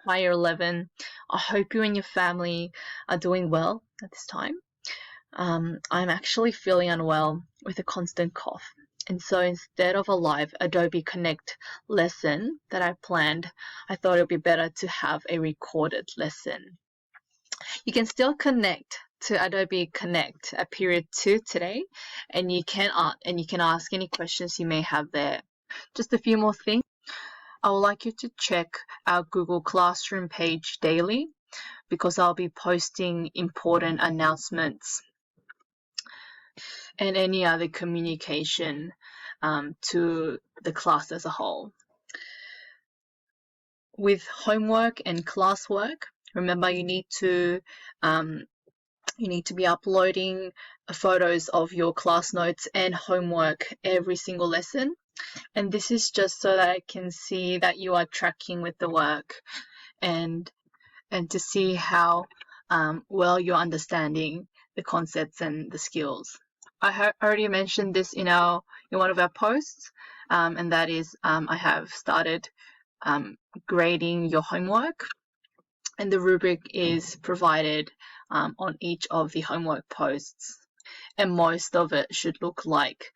Hi, Year 11. I hope you and your family are doing well at this time. I'm actually feeling unwell with a constant cough. And so instead of a live Adobe Connect lesson that I planned, I thought it would be better to have a recorded lesson. You can still connect to Adobe Connect at period 2 today, and you can ask any questions you may have there. Just a few more things. I would like you to check our Google Classroom page daily because I'll be posting important announcements and any other communication to the class as a whole. With homework and classwork, remember you need to be uploading photos of your class notes and homework every single lesson. And this is just so that I can see that you are tracking with the work and to see how well you're understanding the concepts and the skills. I already mentioned this in one of our posts, and that is I have started grading your homework, and the rubric is provided on each of the homework posts, and most of it should look like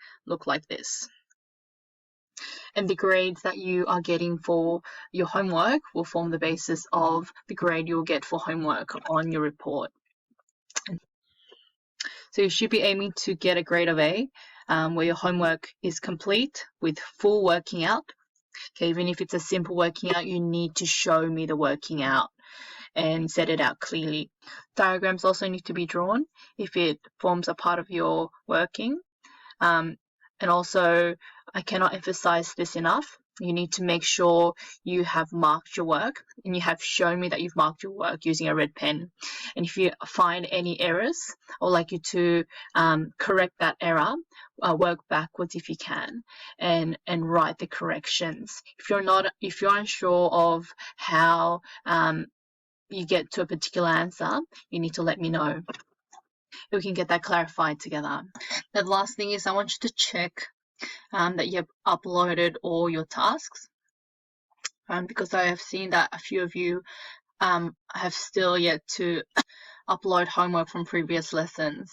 this. And the grades that you are getting for your homework will form the basis of the grade you'll get for homework on your report. So you should be aiming to get a grade of A where your homework is complete with full working out. Okay, even if it's a simple working out, you need to show me the working out and set it out clearly. Diagrams also need to be drawn if it forms a part of your working. And also, I cannot emphasize this enough. You need to make sure you have marked your work and you have shown me that you've marked your work using a red pen. And if you find any errors, I would like you to correct that error, work backwards if you can, and write the corrections. If you're unsure of how you get to a particular answer, you need to let me know. We can get that clarified together. The last thing is I want you to check that you have uploaded all your tasks, because I have seen that a few of you have still yet to upload homework from previous lessons.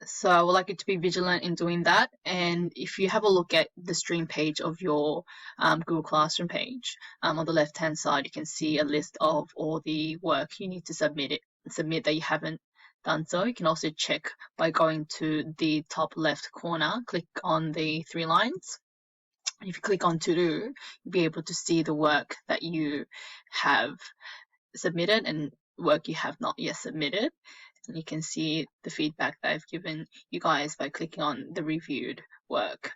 So I would like you to be vigilant in doing that. And if you have a look at the stream page of your Google Classroom page, on the left-hand side, you can see a list of all the work you need to submit that you haven't done so. You can also check by going to the top left corner, click on the 3 lines. If you click on to do, you'll be able to see the work that you have submitted and work you have not yet submitted. And you can see the feedback that I've given you guys by clicking on the reviewed work.